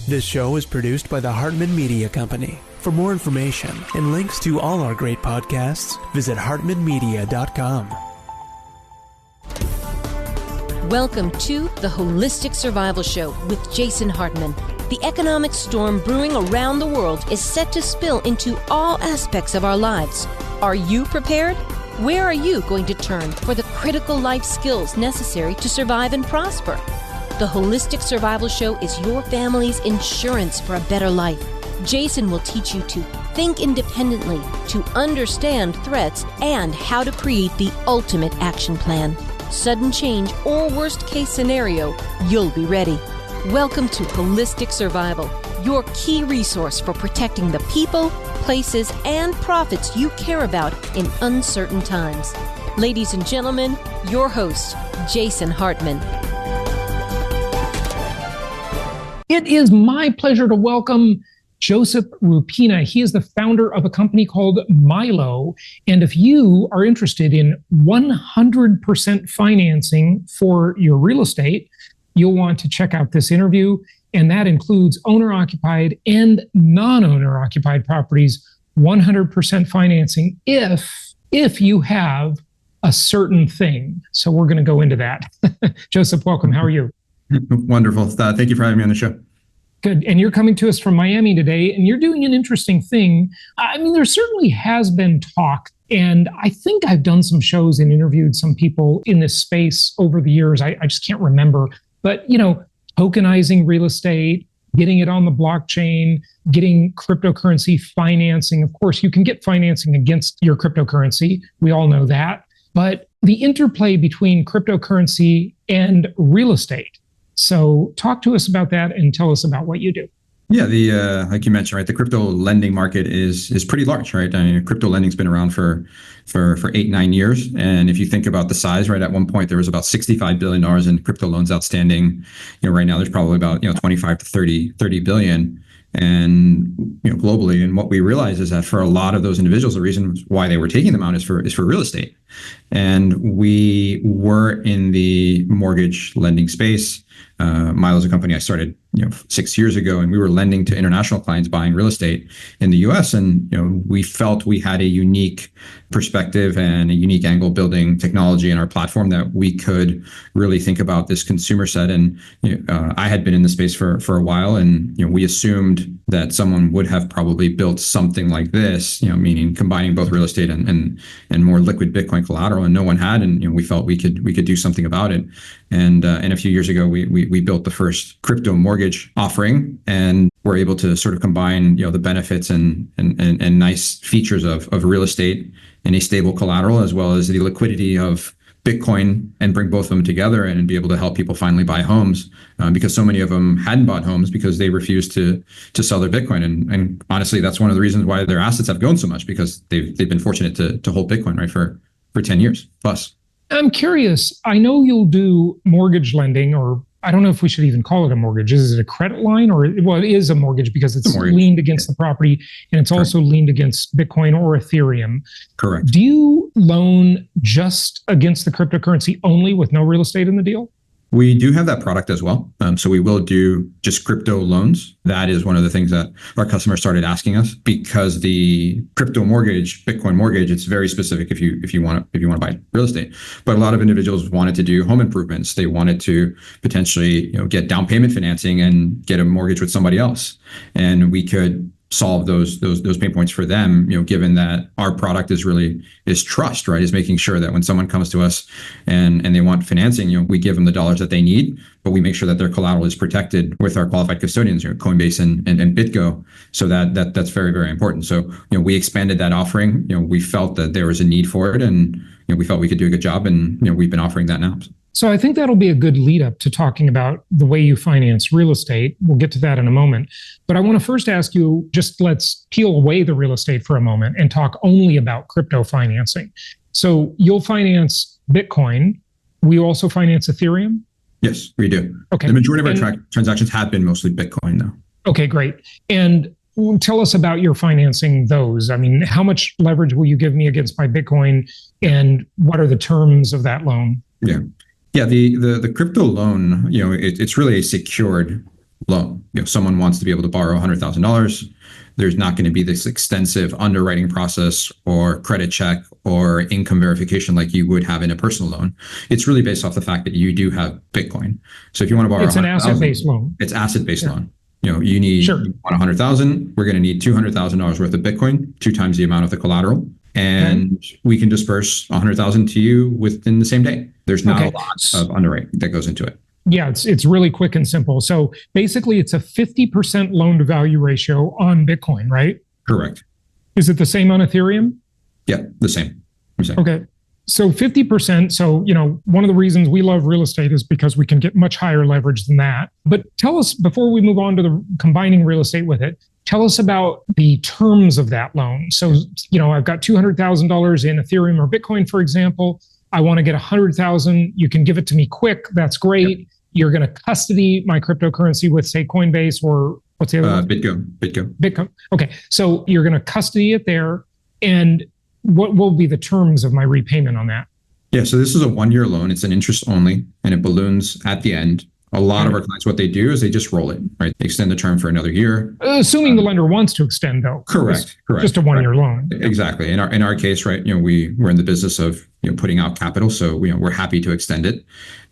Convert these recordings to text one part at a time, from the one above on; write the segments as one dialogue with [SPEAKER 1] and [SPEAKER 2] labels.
[SPEAKER 1] This show is produced by the Hartman Media Company. For more information and links to all our great podcasts, visit hartmanmedia.com.
[SPEAKER 2] Welcome to the Holistic Survival Show with Jason Hartman. The economic storm brewing around the world is set to spill into all aspects of our lives. Are you prepared? Where are you going to turn for the critical life skills necessary to survive and prosper? The Holistic Survival Show is your family's insurance for a better life. Jason will teach you to think independently, to understand threats, and how to create the ultimate action plan. Sudden change or worst case scenario, you'll be ready. Welcome to Holistic Survival, your key resource for protecting the people, places, and profits you care about in uncertain times. Ladies and gentlemen, your host, Jason Hartman.
[SPEAKER 3] It is my pleasure to welcome Josip Rupena. He is the founder of a company called Milo. And if you are interested in 100% financing for your real estate, you'll want to check out this interview. And that includes owner-occupied and non-owner-occupied properties, 100% financing if you have a certain thing. So we're going to go into that. Josip, welcome. How are you?
[SPEAKER 4] Wonderful. Thank you for having me on the show.
[SPEAKER 3] Good. And you're coming to us from Miami today, and you're doing an interesting thing. I mean, there certainly has been talk, and I think I've done some shows and interviewed some people in this space over the years. I just can't remember. But, tokenizing real estate, getting it on the blockchain, getting cryptocurrency financing. Of course, you can get financing against your cryptocurrency. We all know that. But the interplay between cryptocurrency and real estate. So talk to us about that and tell us about what you do.
[SPEAKER 4] Yeah, like you mentioned, right, the crypto lending market is pretty large, right? I mean, crypto lending's been around for 8-9 years. And if you think about the size, right, at one point there was about $65 billion in crypto loans outstanding. Right now there's probably about 25 to 30 billion. And globally, and what we realize is that for a lot of those individuals, the reason why they were taking them out is for real estate. And we were in the mortgage lending space. Milo is a company I started 6 years ago, and we were lending to international clients buying real estate in the U.S. And we felt we had a unique perspective and a unique angle building technology in our platform that we could really think about this consumer set. And I had been in the space for a while, and we assumed that someone would have probably built something like this, meaning combining both real estate and more liquid Bitcoin collateral, and no one had. And we felt we could do something about it. And a few years ago, we built the first crypto mortgage offering, and we're able to sort of combine the benefits and nice features of real estate and a stable collateral, as well as the liquidity of Bitcoin, and bring both of them together and be able to help people finally buy homes, because so many of them hadn't bought homes because they refused to sell their Bitcoin. And honestly, that's one of the reasons why their assets have grown so much, because they've been fortunate to hold Bitcoin, right, for 10 years plus.
[SPEAKER 3] I'm curious. I know you'll do mortgage lending, or I don't know if we should even call it a mortgage. Is it a credit line? Well, it is a mortgage because it's leaned against the property, and it's also leaned against Bitcoin or Ethereum.
[SPEAKER 4] Correct.
[SPEAKER 3] Do you loan just against the cryptocurrency only with no real estate in the deal?
[SPEAKER 4] We do have that product as well. So we will do just crypto loans. That is one of the things that our customers started asking us, because the crypto mortgage, Bitcoin mortgage, it's very specific if you want to buy real estate. But a lot of individuals wanted to do home improvements. They wanted to potentially get down payment financing and get a mortgage with somebody else, and we could solve those pain points for them, given that our product is trust, right? Is making sure that when someone comes to us and they want financing, we give them the dollars that they need, but we make sure that their collateral is protected with our qualified custodians, Coinbase and BitGo. So that's very, very important. So, we expanded that offering. We felt that there was a need for it, and we felt we could do a good job, and we've been offering that now.
[SPEAKER 3] So I think that'll be a good lead up to talking about the way you finance real estate. We'll get to that in a moment. But I want to first ask you, just let's peel away the real estate for a moment and talk only about crypto financing. So you'll finance Bitcoin. Will you also finance Ethereum?
[SPEAKER 4] Yes, we do.
[SPEAKER 3] Okay.
[SPEAKER 4] The majority of our transactions have been mostly Bitcoin, though.
[SPEAKER 3] Okay, great. And tell us about your financing those. I mean, how much leverage will you give me against my Bitcoin, and what are the terms of that loan?
[SPEAKER 4] Yeah. Yeah, the crypto loan, it's really a secured loan. Someone wants to be able to borrow $100,000. There's not going to be this extensive underwriting process or credit check or income verification like you would have in a personal loan. It's really based off the fact that you do have Bitcoin. So if you want to borrow,
[SPEAKER 3] it's an asset-based loan.
[SPEAKER 4] It's asset-based loan. You need you want 100,000. We're going to need $200,000 worth of Bitcoin, 2 times the amount of the collateral, and we can disperse 100,000 to you within the same day. There's not a lot of underwriting that goes into it.
[SPEAKER 3] Yeah, it's really quick and simple. So basically, it's a 50% loan to value ratio on Bitcoin, right?
[SPEAKER 4] Correct.
[SPEAKER 3] Is it the same on Ethereum?
[SPEAKER 4] Yeah, the same.
[SPEAKER 3] Okay. So 50%. So, one of the reasons we love real estate is because we can get much higher leverage than that. But tell us, before we move on to the combining real estate with it, tell us about the terms of that loan. So, I've got $200,000 in Ethereum or Bitcoin, for example. I want to get 100,000. You can give it to me quick. That's great. Yep. You're going to custody my cryptocurrency with, say, Coinbase or what's the other one? Bitcoin. Okay. So you're going to custody it there. And what will be the terms of my repayment on that?
[SPEAKER 4] Yeah. So this is a 1-year loan. It's an interest only, and it balloons at the end. A lot of our clients, what they do is they just roll it, right? They extend the term for another year.
[SPEAKER 3] Assuming the lender wants to extend, though.
[SPEAKER 4] Correct.
[SPEAKER 3] Just a 1-year loan.
[SPEAKER 4] Exactly. In our case, right, we're in the business of putting out capital, so we're happy to extend it,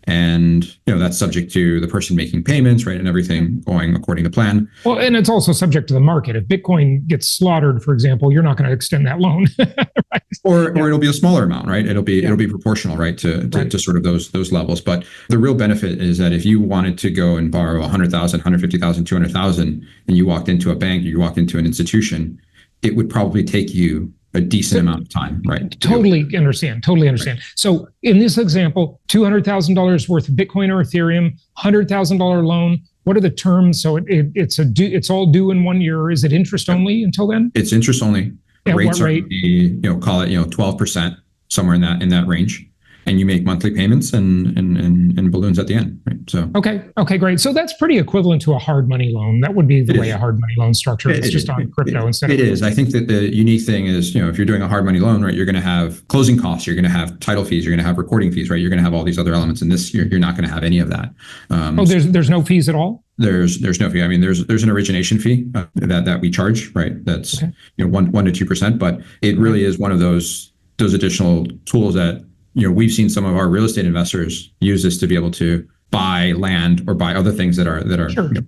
[SPEAKER 4] and that's subject to the person making payments, right, and everything going according to plan.
[SPEAKER 3] Well, and it's also subject to the market. If Bitcoin gets slaughtered, for example, you're not going to extend that loan,
[SPEAKER 4] right? Or it'll be a smaller amount, right? It'll be proportional, right, to sort of those levels. But the real benefit is that if you wanted to go and borrow 100,000, 150,000, 200,000, and you walked into a bank, or you walked into an institution, it would probably take you a decent amount of time, right?
[SPEAKER 3] Totally understand. Right. So in this example, $200,000 worth of Bitcoin or Ethereum, $100,000 loan. What are the terms? So it's all due in 1 year. Is it interest only until then?
[SPEAKER 4] It's interest only.
[SPEAKER 3] Yeah,
[SPEAKER 4] rates
[SPEAKER 3] what rate?
[SPEAKER 4] Are be, call it 12%, somewhere in that range. And you make monthly payments and balloons at the end, right? So
[SPEAKER 3] okay, great. So that's pretty equivalent to a hard money loan. That would be the way a hard money loan structure. It's just on crypto instead.
[SPEAKER 4] It is. I think that the unique thing is, if you're doing a hard money loan, right, you're going to have closing costs, you're going to have title fees, you're going to have recording fees, right? You're going to have all these other elements. In this, you're not going to have any of that.
[SPEAKER 3] There's no fees at all.
[SPEAKER 4] There's no fee. I mean, there's an origination fee that we charge, right? That's 1 to 2%, but it really is one of those additional tools that. We've seen some of our real estate investors use this to be able to buy land or buy other things that are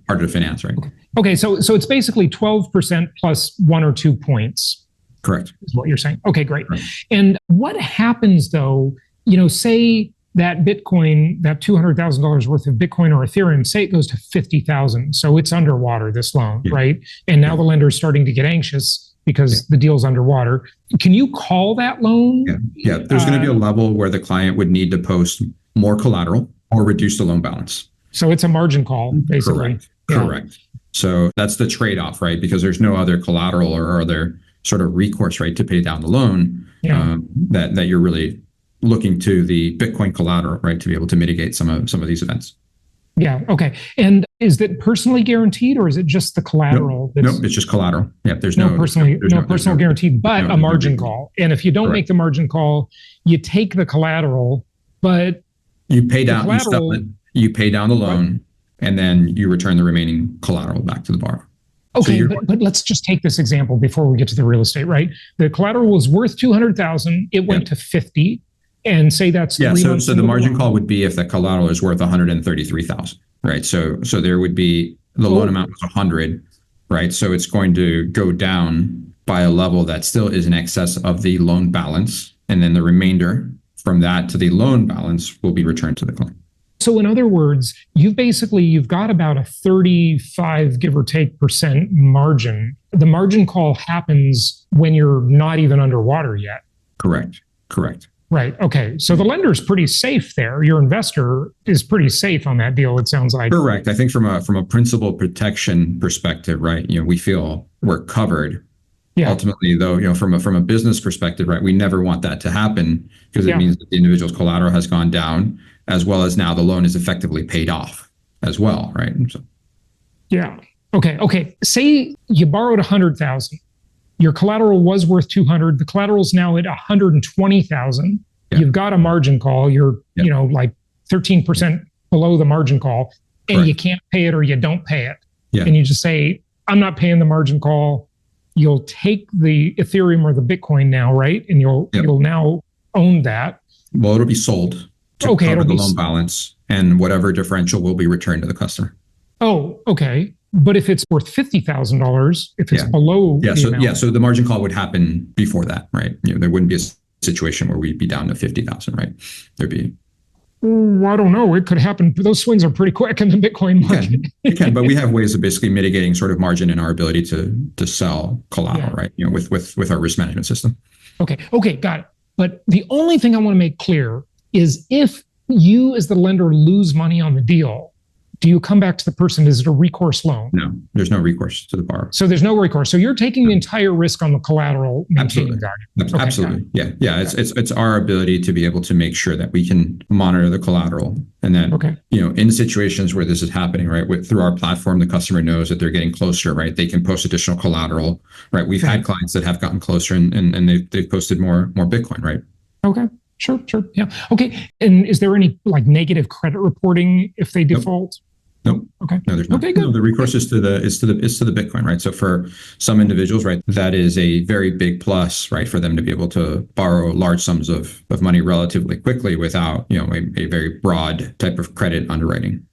[SPEAKER 4] part of the finance, right?
[SPEAKER 3] Okay, so it's basically 12% plus 1 or 2 points.
[SPEAKER 4] Correct.
[SPEAKER 3] Is what you're saying. Okay, great.
[SPEAKER 4] Right.
[SPEAKER 3] And what happens though, say that Bitcoin, that $200,000 worth of Bitcoin or Ethereum, say it goes to 50,000. So it's underwater, this loan, right? And now the lender is starting to get anxious because the deal's underwater. Can you call that loan?
[SPEAKER 4] Yeah. There's going to be a level where the client would need to post more collateral or reduce the loan balance.
[SPEAKER 3] So it's a margin call, basically.
[SPEAKER 4] Correct. So that's the trade-off, right? Because there's no other collateral or other sort of recourse, right, to pay down the loan. That you're really looking to the Bitcoin collateral, right, to be able to mitigate some of these events.
[SPEAKER 3] Yeah. Okay. And is that personally guaranteed, or is it just the collateral?
[SPEAKER 4] Nope, it's just collateral. Yeah. There's no
[SPEAKER 3] personal guarantee, but a margin call. And if you don't make the margin call, you take the collateral, but
[SPEAKER 4] you pay down. You pay down the loan, and then you return the remaining collateral back to the borrower.
[SPEAKER 3] Okay, but let's just take this example before we get to the real estate. Right? The collateral was worth 200,000. It went to 50. And say that's 3 months.
[SPEAKER 4] So the margin call would be if the collateral is worth 133,000, right? So there would be the loan amount was 100, right? So it's going to go down by a level that still is in excess of the loan balance, and then the remainder from that to the loan balance will be returned to the client.
[SPEAKER 3] So in other words, you've got about a 35, give or take, % margin. The margin call happens when you're not even underwater yet.
[SPEAKER 4] Correct.
[SPEAKER 3] Right. Okay. So the lender's pretty safe there. Your investor is pretty safe on that deal, it sounds like.
[SPEAKER 4] Correct. I think from a principal protection perspective, right, we feel we're covered. Yeah. Ultimately, though, from a business perspective, right, we never want that to happen because it means that the individual's collateral has gone down, as well as now the loan is effectively paid off as well, right? So.
[SPEAKER 3] Yeah. Okay. Say you borrowed 100,000. Your collateral was worth 200. The collateral's now at 120,000. You've got a margin call. You're, like 13% below the margin call. and you can't pay it or you don't pay it.
[SPEAKER 4] Yeah.
[SPEAKER 3] And you just say, I'm not paying the margin call. You'll take the Ethereum or the Bitcoin now, right? And you'll now own that.
[SPEAKER 4] Well, it'll be sold to cover the loan balance, and whatever differential will be returned to the customer.
[SPEAKER 3] Oh, okay. But if it's worth $50,000, if it's below the amount.
[SPEAKER 4] So the margin call would happen before that, right? There wouldn't be a situation where we'd be down to 50,000, right? There'd be.
[SPEAKER 3] I don't know. It could happen. Those swings are pretty quick in the Bitcoin market.
[SPEAKER 4] It can, but we have ways of basically mitigating sort of margin in our ability to sell collateral, right? With our risk management system.
[SPEAKER 3] Okay, got it. But the only thing I want to make clear is if you as the lender lose money on the deal, do you come back to the person? Is it a recourse loan?
[SPEAKER 4] No, there's no recourse to the borrower.
[SPEAKER 3] So there's no recourse. So you're taking the entire risk on the collateral maintaining value.
[SPEAKER 4] Absolutely. Yeah. It's our ability to be able to make sure that we can monitor the collateral. And then, in situations where this is happening, right, through our platform, the customer knows that they're getting closer, right? They can post additional collateral, right? We've had clients that have gotten closer and they've posted more Bitcoin, right?
[SPEAKER 3] Okay. Sure. Yeah. Okay. And is there any negative credit reporting if they default?
[SPEAKER 4] Nope.
[SPEAKER 3] Okay.
[SPEAKER 4] No, there's not. Okay, good. No, the recourse is to the Bitcoin, right? So for some individuals, right, that is a very big plus, right, for them to be able to borrow large sums of money relatively quickly without, a very broad type of credit underwriting.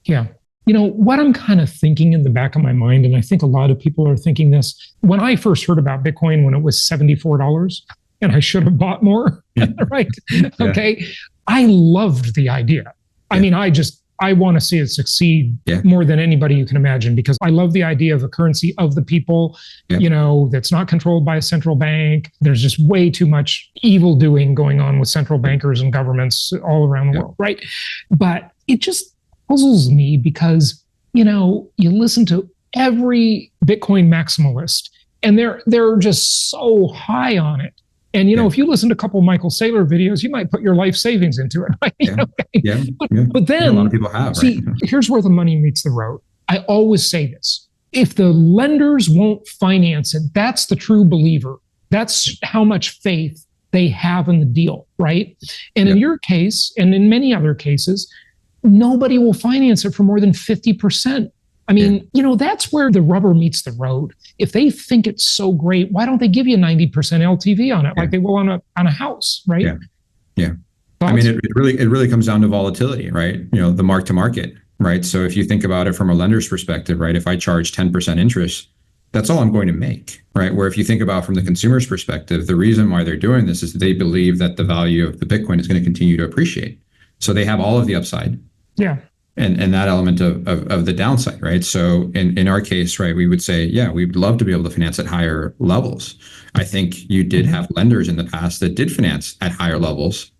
[SPEAKER 3] Yeah. What I'm kind of thinking in the back of my mind, and I think a lot of people are thinking this, when I first heard about Bitcoin when it was $74, and I should have bought more, right? Okay. I loved the idea. I mean, I want to see it succeed more than anybody you can imagine, because I love the idea of a currency of the people, that's not controlled by a central bank. There's just way too much evil doing going on with central bankers and governments all around the world, right? But it just puzzles me because, you listen to every Bitcoin maximalist and they're just so high on it. And, if you listen to a couple of Michael Saylor videos, you might put your life savings into it. Right? But then,
[SPEAKER 4] a lot of people have.
[SPEAKER 3] See, here's where the money meets the road. I always say this. If the lenders won't finance it, that's the true believer. That's how much faith they have in the deal, right? And in your case, and in many other cases, nobody will finance it for more than 50%. I mean, that's where the rubber meets the road. If they think it's so great, why don't they give you 90% LTV on it like they will on a house, right?
[SPEAKER 4] Yeah. I mean, it really comes down to volatility, right? The mark to market, right? So if you think about it from a lender's perspective, right? If I charge 10% interest, that's all I'm going to make, right? Where if you think about from the consumer's perspective, the reason why they're doing this is they believe that the value of the Bitcoin is going to continue to appreciate. So they have all of the upside.
[SPEAKER 3] Yeah.
[SPEAKER 4] And that element of the downside, right? So in our case, right, we would say, we'd love to be able to finance at higher levels. I think you did have lenders in the past that did finance at higher levels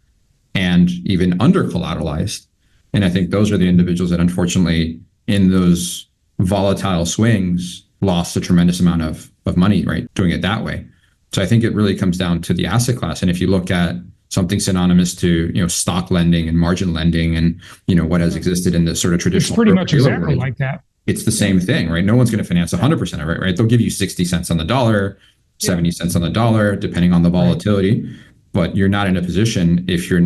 [SPEAKER 4] and even under collateralized. And I think those are the individuals that unfortunately in those volatile swings lost a tremendous amount of money, right, doing it that way. So I think it really comes down to the asset class. And if you look at something synonymous to, stock lending and margin lending and, what has existed in the sort of traditional.
[SPEAKER 3] It's pretty much exactly world, like that.
[SPEAKER 4] It's the same thing, right? No one's going to finance 100% of it, right? They'll give you 60 cents on the dollar, 70 cents on the dollar, depending on the volatility. Right. But you're not in a position if you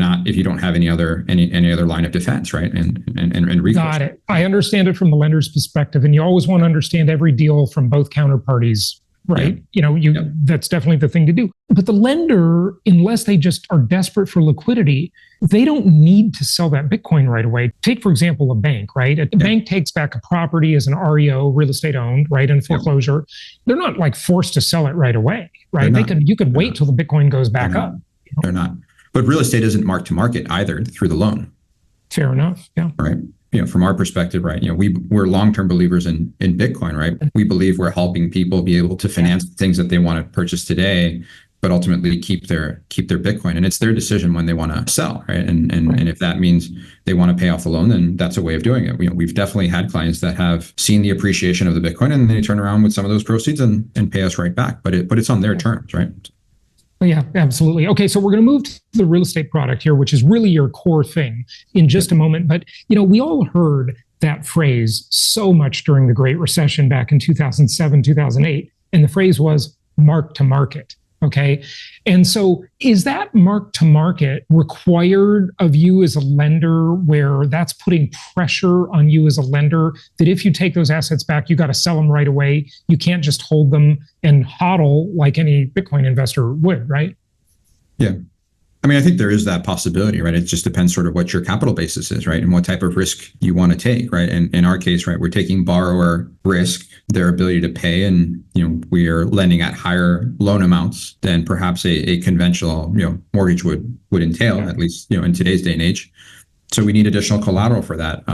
[SPEAKER 4] don't have any other line of defense, right? And recourse.
[SPEAKER 3] Got it. I understand it from the lender's perspective, and you always want to understand every deal from both counterparties. Right. That's definitely the thing to do. But the lender, unless they just are desperate for liquidity, they don't need to sell that Bitcoin right away. Take, for example, a bank, right? A bank takes back a property as an REO, real estate owned, right? In foreclosure. They're not forced to sell it right away, right? You could wait till the Bitcoin goes back up.
[SPEAKER 4] They're not. But real estate isn't mark to market either through the loan.
[SPEAKER 3] Fair enough. Yeah.
[SPEAKER 4] Right. From our perspective, right, we're long-term believers in Bitcoin, right? We believe we're helping people be able to finance things that they want to purchase today, but ultimately keep their Bitcoin. And it's their decision when they want to sell, right? And if that means they want to pay off the loan, then that's a way of doing it. We've definitely had clients that have seen the appreciation of the Bitcoin and they turn around with some of those proceeds and pay us right back. But it's on their terms, right?
[SPEAKER 3] Yeah, absolutely. Okay, so we're going to move to the real estate product here, which is really your core thing in just a moment. But, we all heard that phrase so much during the Great Recession back in 2007, 2008. And the phrase was mark to market. Okay. And so is that mark to market required of you as a lender, where that's putting pressure on you as a lender that if you take those assets back, you got to sell them right away? You can't just hold them and hodl like any Bitcoin investor would, right?
[SPEAKER 4] Yeah. I mean, I think there is that possibility, right? It just depends sort of what your capital basis is, right? And what type of risk you want to take, right? And in our case, right, we're taking borrower risk, their ability to pay, and, we are lending at higher loan amounts than perhaps a conventional, mortgage would entail, at least, in today's day and age. So we need additional collateral for that.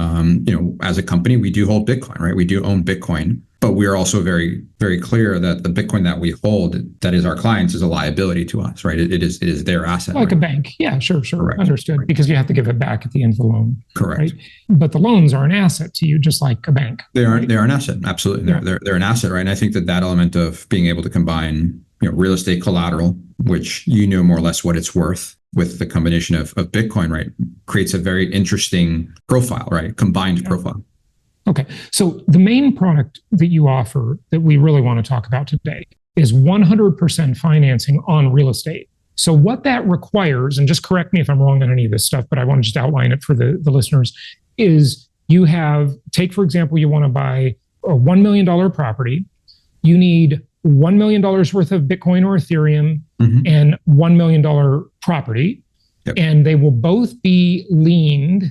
[SPEAKER 4] As a company, we do hold Bitcoin, right? We do own Bitcoin, but we are also very, very clear that the Bitcoin that we hold, that is our clients, is a liability to us, right? It is their asset.
[SPEAKER 3] Like
[SPEAKER 4] right?
[SPEAKER 3] a bank. Yeah, sure.
[SPEAKER 4] Correct.
[SPEAKER 3] Understood.
[SPEAKER 4] Right.
[SPEAKER 3] Because you have to give it back at the end of the loan.
[SPEAKER 4] Correct.
[SPEAKER 3] Right? But the loans are an asset to you, just like a bank.
[SPEAKER 4] They are an asset. Absolutely.
[SPEAKER 3] Yeah.
[SPEAKER 4] They're an asset, right? And I think that element of being able to combine, real estate collateral, which more or less what it's worth, with the combination of Bitcoin, right, creates a very interesting profile, right? Combined profile.
[SPEAKER 3] Okay. So the main product that you offer that we really want to talk about today is 100% financing on real estate. So what that requires, and just correct me if I'm wrong on any of this stuff, but I want to just outline it for the listeners, is you take, for example, you want to buy a $1 million property. You need $1 million worth of Bitcoin or Ethereum and $1 million property. Yep. And they will both be liened,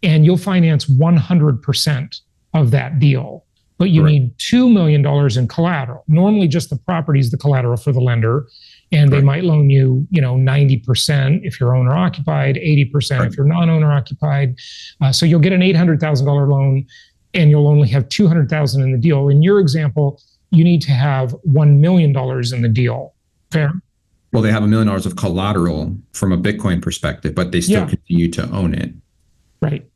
[SPEAKER 3] and you'll finance 100% of that deal. But you need $2 million in collateral. Normally just the property is the collateral for the lender. And they might loan you, 90% if you're owner occupied, 80% if you're non-owner occupied. So you'll get an $800,000 loan, and you'll only have $200,000 in the deal. In your example, you need to have $1 million in the deal. Fair?
[SPEAKER 4] Well, they have $1 million of collateral from a Bitcoin perspective, but they still continue to own it,
[SPEAKER 3] right,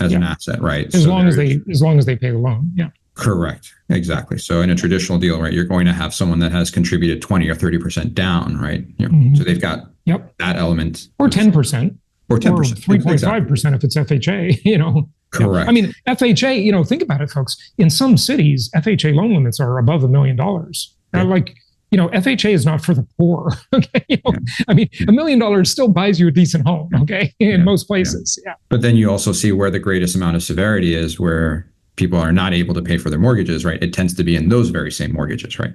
[SPEAKER 4] as an asset, right?
[SPEAKER 3] As long as they pay the loan, yeah.
[SPEAKER 4] Correct, exactly. So in a traditional deal, right, you're going to have someone that has contributed 20 or 30% down, right? So they've got that element,
[SPEAKER 3] or 10%,
[SPEAKER 4] or 10%,
[SPEAKER 3] or 3.5% if it's FHA,
[SPEAKER 4] Correct.
[SPEAKER 3] I mean, FHA, think about it, folks. In some cities, FHA loan limits are above $1 million. FHA is not for the poor. Okay. I mean, $1 million still buys you a decent home. Okay. In most places. Yeah.
[SPEAKER 4] But then you also see where the greatest amount of severity is, where people are not able to pay for their mortgages, right? It tends to be in those very same mortgages, right?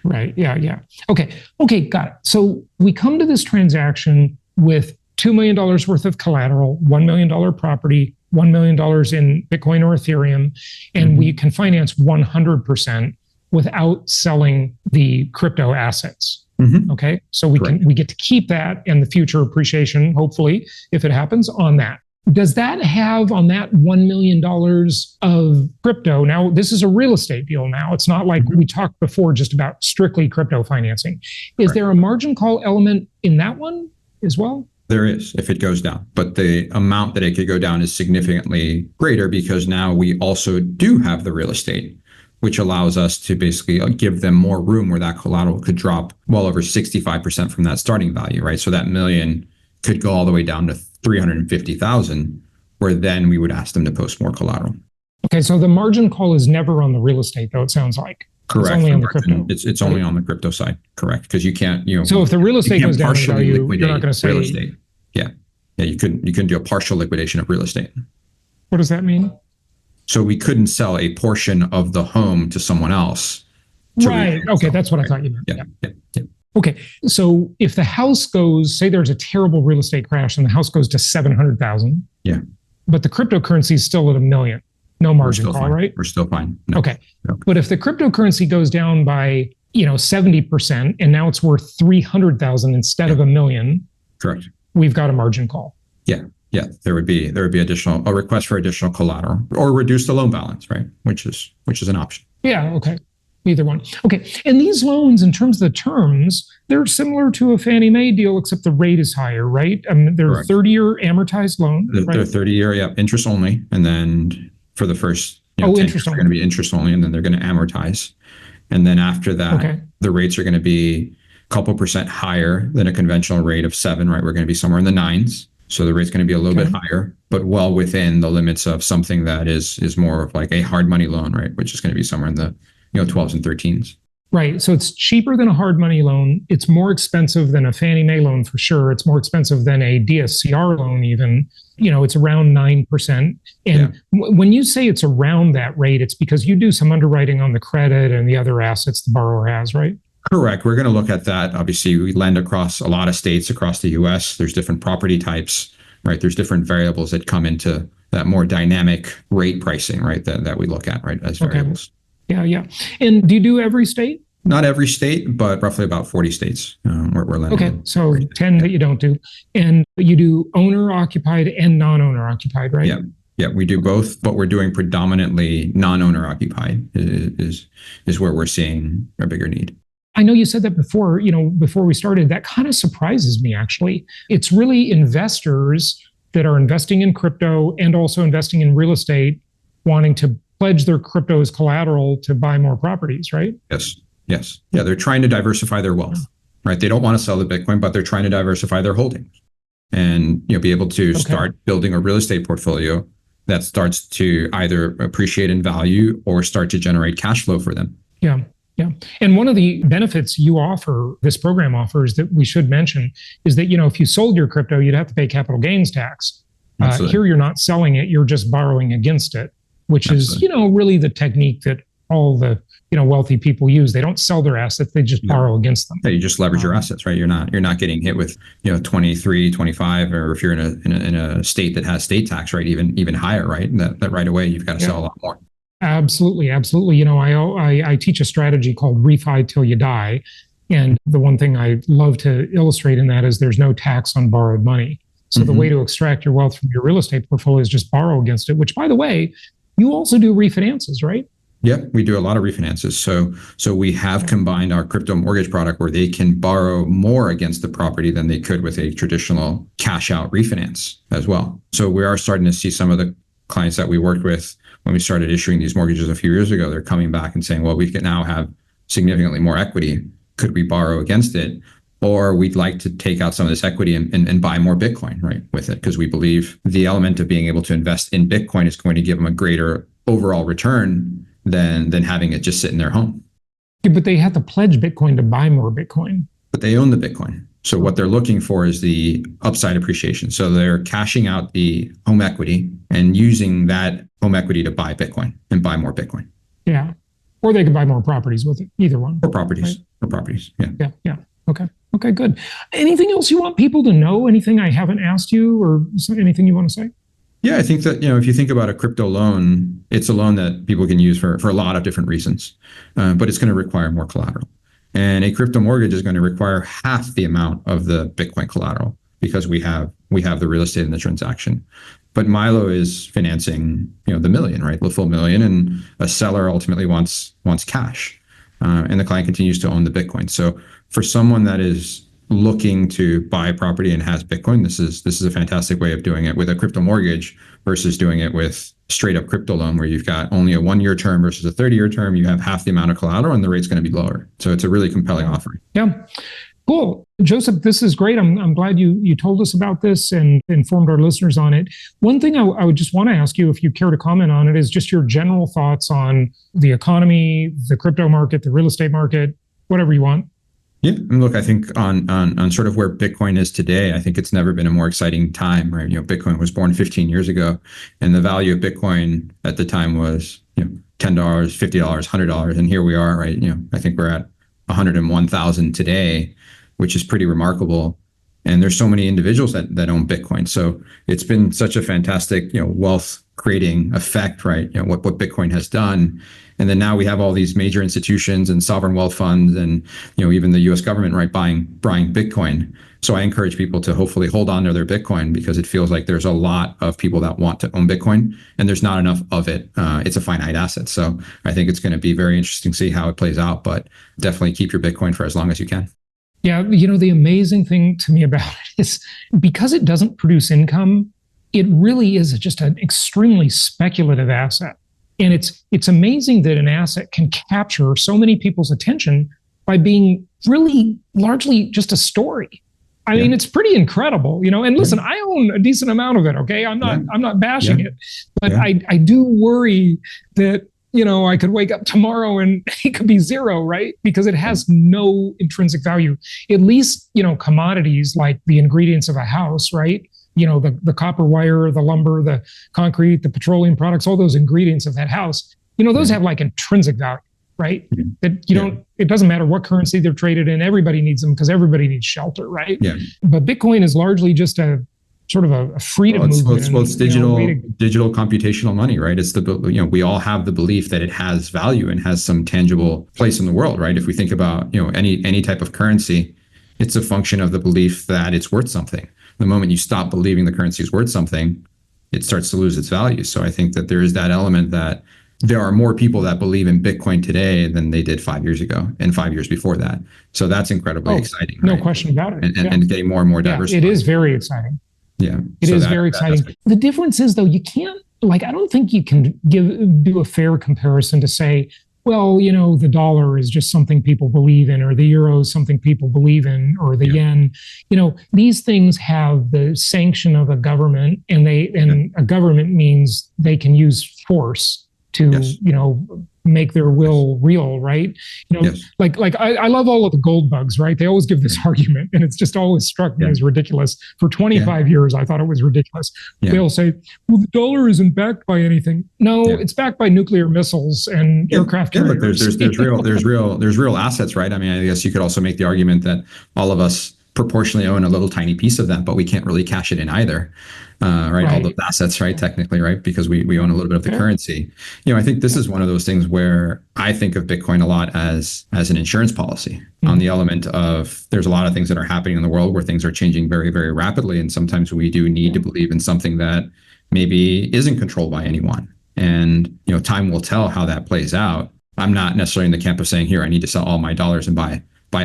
[SPEAKER 3] Right. Yeah. Okay. Got it. So we come to this transaction with $2 million worth of collateral, $1 million property, $1 million in Bitcoin or Ethereum, and we can finance 100% without selling the crypto assets. Okay. So we get to keep that and the future appreciation, hopefully, if it happens, on that. Does that have on that $1 million of crypto? Now, this is a real estate deal now. It's not like we talked before just about strictly crypto financing. Is there a margin call element in that one as well?
[SPEAKER 4] There is, if it goes down. But the amount that it could go down is significantly greater, because now we also do have the real estate, which allows us to basically give them more room where that collateral could drop well over 65% from that starting value, right? So that $1 million could go all the way down to $350,000, where then we would ask them to post more collateral. Okay,
[SPEAKER 3] so the margin call is never on the real estate, though, it sounds like.
[SPEAKER 4] Correct.
[SPEAKER 3] It's only on the crypto.
[SPEAKER 4] It's only on the crypto side, correct? Because you can't,
[SPEAKER 3] So if the real estate goes down in value, you're not going to say
[SPEAKER 4] real estate. Yeah, you couldn't do a partial liquidation of real estate.
[SPEAKER 3] What does that mean?
[SPEAKER 4] So we couldn't sell a portion of the home to someone else.
[SPEAKER 3] Right. Okay, that's what I thought you meant.
[SPEAKER 4] Yeah.
[SPEAKER 3] Okay, so if the house goes, say there's a terrible real estate crash and the house goes to 700,000.
[SPEAKER 4] Yeah.
[SPEAKER 3] But the cryptocurrency is still at $1 million. No margin call,
[SPEAKER 4] fine.
[SPEAKER 3] Right?
[SPEAKER 4] We're still fine. No.
[SPEAKER 3] Okay. But if the cryptocurrency goes down by, 70%, and now it's worth 300,000 instead of $1 million.
[SPEAKER 4] Correct.
[SPEAKER 3] We've got a margin call.
[SPEAKER 4] Yeah. There would be a request for additional collateral, or reduce the loan balance, right? Which is an option.
[SPEAKER 3] Yeah. Okay. Either one. Okay. And these loans, in terms of the terms, they're similar to a Fannie Mae deal, except the rate is higher, right? They're a 30-year amortized loan.
[SPEAKER 4] They're 30-year, interest only. And then for the first 10 years, they're going to be interest only, and then they're going to amortize. And then after that, the rates are going to be a couple percent higher than a conventional rate of 7, right? We're going to be somewhere in the 9s. So the rate's going to be a little bit higher, but well within the limits of something that is more of like a hard money loan, right? Which is going to be somewhere in the 12s and 13s.
[SPEAKER 3] Right. So it's cheaper than a hard money loan. It's more expensive than a Fannie Mae loan for sure. It's more expensive than a DSCR loan even. It's around 9%. And when you say it's around that rate, it's because you do some underwriting on the credit and the other assets the borrower has, right?
[SPEAKER 4] Correct. We're going to look at that. Obviously, we lend across a lot of states across the U.S. There's different property types, right? There's different variables that come into that more dynamic rate pricing, right? That we look at, right, as variables.
[SPEAKER 3] Yeah. And do you do every state?
[SPEAKER 4] Not every state, but roughly about 40 states we're lending.
[SPEAKER 3] Okay, so 10 that you don't do. And you do owner-occupied and non-owner occupied, right?
[SPEAKER 4] Yeah, we do both, but we're doing predominantly non-owner occupied is where we're seeing a bigger need.
[SPEAKER 3] I know you said that before we started. That kind of surprises me, actually. It's really investors that are investing in crypto and also investing in real estate, wanting to pledge their crypto as collateral to buy more properties, right?
[SPEAKER 4] Yes. Yeah, they're trying to diversify their wealth, right? They don't want to sell the Bitcoin, but they're trying to diversify their holdings and be able to start building a real estate portfolio that starts to either appreciate in value or start to generate cash flow for them.
[SPEAKER 3] Yeah. And one of the benefits this program offers that we should mention is that, if you sold your crypto, you'd have to pay capital gains tax. Here, you're not selling it, you're just borrowing against it, which is, really the technique that all the wealthy people use. They don't sell their assets, they just borrow against them.
[SPEAKER 4] Yeah, you just leverage your assets, right? You're not getting hit with 23, 25, or if you're in a state that has state tax, right, even higher, right? That right away you've got to sell a lot more. Absolutely.
[SPEAKER 3] I teach a strategy called refi till you die, and the one thing I love to illustrate in that is there's no tax on borrowed money. So the way to extract your wealth from your real estate portfolio is just borrow against it. Which, by the way, you also do refinances, right?
[SPEAKER 4] Yeah, we do a lot of refinances. So we have combined our crypto mortgage product where they can borrow more against the property than they could with a traditional cash out refinance as well. So we are starting to see some of the clients that we worked with when we started issuing these mortgages a few years ago, they're coming back and saying, well, we can now have significantly more equity. Could we borrow against it? Or we'd like to take out some of this equity and buy more Bitcoin, right, with it, because we believe the element of being able to invest in Bitcoin is going to give them a greater overall return than having it just sit in their home.
[SPEAKER 3] Yeah, but they have to pledge Bitcoin to buy more Bitcoin.
[SPEAKER 4] But they own the Bitcoin. So what they're looking for is the upside appreciation. So they're cashing out the home equity and using that home equity to buy Bitcoin and buy more Bitcoin.
[SPEAKER 3] Yeah. Or they could buy more properties with it, either one.
[SPEAKER 4] Or properties.
[SPEAKER 3] Right?
[SPEAKER 4] Or properties. Yeah.
[SPEAKER 3] Yeah. Okay, good. Anything else you want people to know? Anything I haven't asked you, or anything you want to say?
[SPEAKER 4] Yeah, I think that, if you think about a crypto loan, it's a loan that people can use for a lot of different reasons, but it's going to require more collateral. And a crypto mortgage is going to require half the amount of the Bitcoin collateral because we have the real estate in the transaction. But Milo is financing, the million, right? The full million, and a seller ultimately wants cash, and the client continues to own the Bitcoin. So for someone that is looking to buy property and has Bitcoin, this is a fantastic way of doing it with a crypto mortgage versus doing it with straight up crypto loan where you've got only a 1-year term versus a 30-year term. You have half the amount of collateral and the rate's going to be lower. So it's a really compelling offering.
[SPEAKER 3] Yeah. Cool. Josip, this is great. I'm glad you told us about this and informed our listeners on it. One thing I would just want to ask you, if you care to comment on it, is just your general thoughts on the economy, the crypto market, the real estate market, whatever you want.
[SPEAKER 4] Yeah, and look, I think on sort of where Bitcoin is today, I think it's never been a more exciting time, right? Bitcoin was born 15 years ago, and the value of Bitcoin at the time was, $10, $50, $100, and here we are, right? I think we're at 101,000 today, which is pretty remarkable. And there's so many individuals that own Bitcoin, so it's been such a fantastic, wealth creating effect, right? What Bitcoin has done. And then now we have all these major institutions and sovereign wealth funds and, even the US government, right, buying Bitcoin. So I encourage people to hopefully hold on to their Bitcoin because it feels like there's a lot of people that want to own Bitcoin and there's not enough of it. It's a finite asset. So I think it's going to be very interesting to see how it plays out, but definitely keep your Bitcoin for as long as you can.
[SPEAKER 3] Yeah. The amazing thing to me about it is because it doesn't produce income, it really is just an extremely speculative asset. And it's amazing that an asset can capture so many people's attention by being really largely just a story. I mean, it's pretty incredible, and listen, I own a decent amount of it. Okay. I'm not bashing it, but I do worry that, I could wake up tomorrow and it could be zero, right? Because it has no intrinsic value. At least, commodities like the ingredients of a house, right? The copper wire, the lumber, the concrete, the petroleum products, all those ingredients of that house, those have like intrinsic value, right? That it doesn't matter what currency they're traded in, everybody needs them because everybody needs shelter, right? Yeah. But Bitcoin is largely just a sort of a freedom movement.
[SPEAKER 4] Well, it's digital computational money, right? It's we all have the belief that it has value and has some tangible place in the world, right? If we think about, any type of currency, it's a function of the belief that it's worth something. The moment you stop believing the currency is worth something, it starts to lose its value. So I think that there is that element that there are more people that believe in Bitcoin today than they did 5 years ago and 5 years before that. So that's incredibly exciting.
[SPEAKER 3] No question about it.
[SPEAKER 4] And getting more and more diverse.
[SPEAKER 3] It is very exciting.
[SPEAKER 4] Yeah.
[SPEAKER 3] It is very exciting. The difference is, though, you can't, I don't think you can do a fair comparison to say, well, the dollar is just something people believe in, or the euro is something people believe in, or the yen. These things have the sanction of a government, and a government means they can use force to, make their will real, right? I love all of the gold bugs, right? They always give this argument, and it's just always struck me as ridiculous. For 25 years, I thought it was ridiculous. They'll say, well, the dollar isn't backed by anything. No, it's backed by nuclear missiles and aircraft carriers.
[SPEAKER 4] There's real assets, right? I mean, I guess you could also make the argument that all of us proportionally own a little tiny piece of that, but we can't really cash it in either. Right? All those assets, right? Technically, right? Because we own a little bit of the currency. I think this is one of those things where I think of Bitcoin a lot as an insurance policy on the element of there's a lot of things that are happening in the world where things are changing very, very rapidly. And sometimes we do need to believe in something that maybe isn't controlled by anyone. And, time will tell how that plays out. I'm not necessarily in the camp of saying, here, I need to sell all my dollars and buy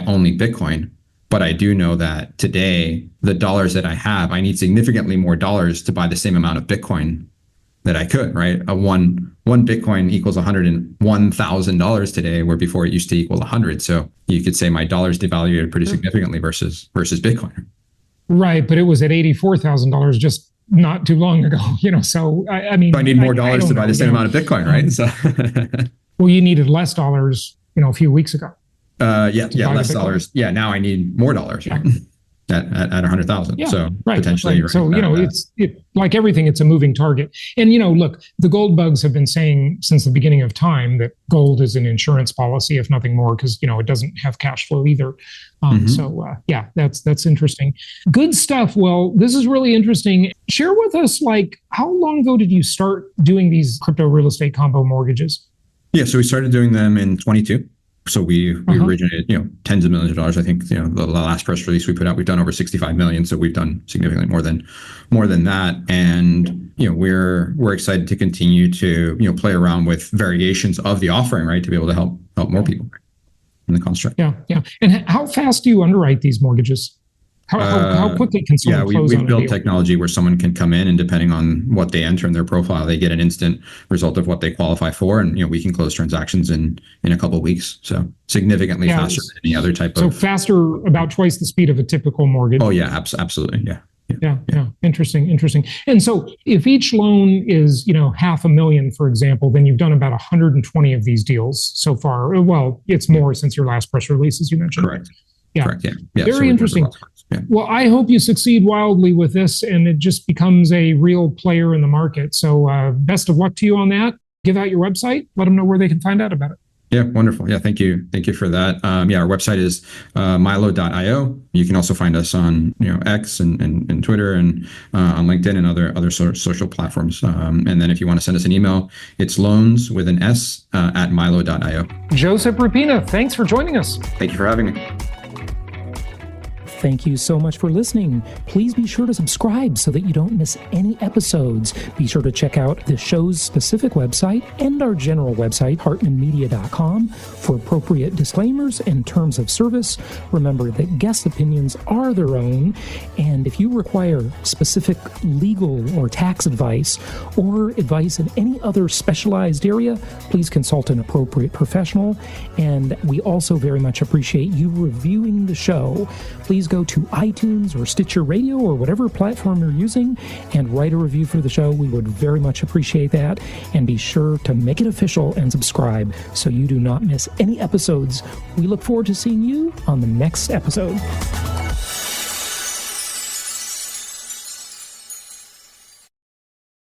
[SPEAKER 4] only Bitcoin. But I do know that today, the dollars that I have, I need significantly more dollars to buy the same amount of Bitcoin that I could, right? One Bitcoin equals $101,000 today, where before it used to equal 100. So you could say my dollars devalued pretty significantly versus Bitcoin.
[SPEAKER 3] Right, but it was at $84,000 just not too long ago, So I mean,
[SPEAKER 4] I need more dollars to buy the same amount of Bitcoin, right? So,
[SPEAKER 3] well, you needed less dollars, a few weeks ago.
[SPEAKER 4] Less dollars. Yeah, now I need more dollars, right? At 100,000. So potentially, right.
[SPEAKER 3] So it's like everything, it's a moving target. And look, the gold bugs have been saying since the beginning of time that gold is an insurance policy, if nothing more, because it doesn't have cash flow either. So that's interesting. Good stuff. Well, this is really interesting. Share with us, how long ago did you start doing these crypto real estate combo mortgages? Yeah,
[SPEAKER 4] so we started doing them in 22. So we originated, tens of millions of dollars. I think, the last press release we put out, we've done over 65 million. So we've done significantly more than that. And, we're excited to continue to, play around with variations of the offering, right? To be able to help more people in the construct.
[SPEAKER 3] Yeah. And how fast do you underwrite these mortgages? How quickly can someone close on a deal?
[SPEAKER 4] We've built technology where someone can come in, and depending on what they enter in their profile, they get an instant result of what they qualify for. And, we can close transactions in a couple of weeks. So significantly faster than any other type of.
[SPEAKER 3] So faster, about twice the speed of a typical mortgage.
[SPEAKER 4] Oh, yeah, absolutely. Yeah.
[SPEAKER 3] Interesting. And so if each loan is, $500,000, for example, then you've done about 120 of these deals so far. Well, it's more since your last press release, as you mentioned.
[SPEAKER 4] Correct.
[SPEAKER 3] Yeah.
[SPEAKER 4] Correct. Yeah.
[SPEAKER 3] Very interesting. Yeah. Well, I hope you succeed wildly with this and it just becomes a real player in the market. So best of luck to you on that. Give out your website. Let them know where they can find out about it.
[SPEAKER 4] Yeah, wonderful. Yeah, thank you. Thank you for that. Our website is Milo.io. You can also find us on X and Twitter and on LinkedIn and other social platforms. And then if you want to send us an email, it's loans with an S at Milo.io.
[SPEAKER 3] Josip Rupena, thanks for joining us.
[SPEAKER 4] Thank you for having me.
[SPEAKER 5] Thank you so much for listening. Please be sure to subscribe so that you don't miss any episodes. Be sure to check out the show's specific website and our general website, hartmanmedia.com, for appropriate disclaimers and terms of service. Remember that guest opinions are their own, and if you require specific legal or tax advice or advice in any other specialized area, please consult an appropriate professional. And we also very much appreciate you reviewing the show. Please go to iTunes or Stitcher Radio or whatever platform you're using and write a review for the show. We would very much appreciate that. And be sure to make it official and subscribe so you do not miss any episodes. We look forward to seeing you on the next episode.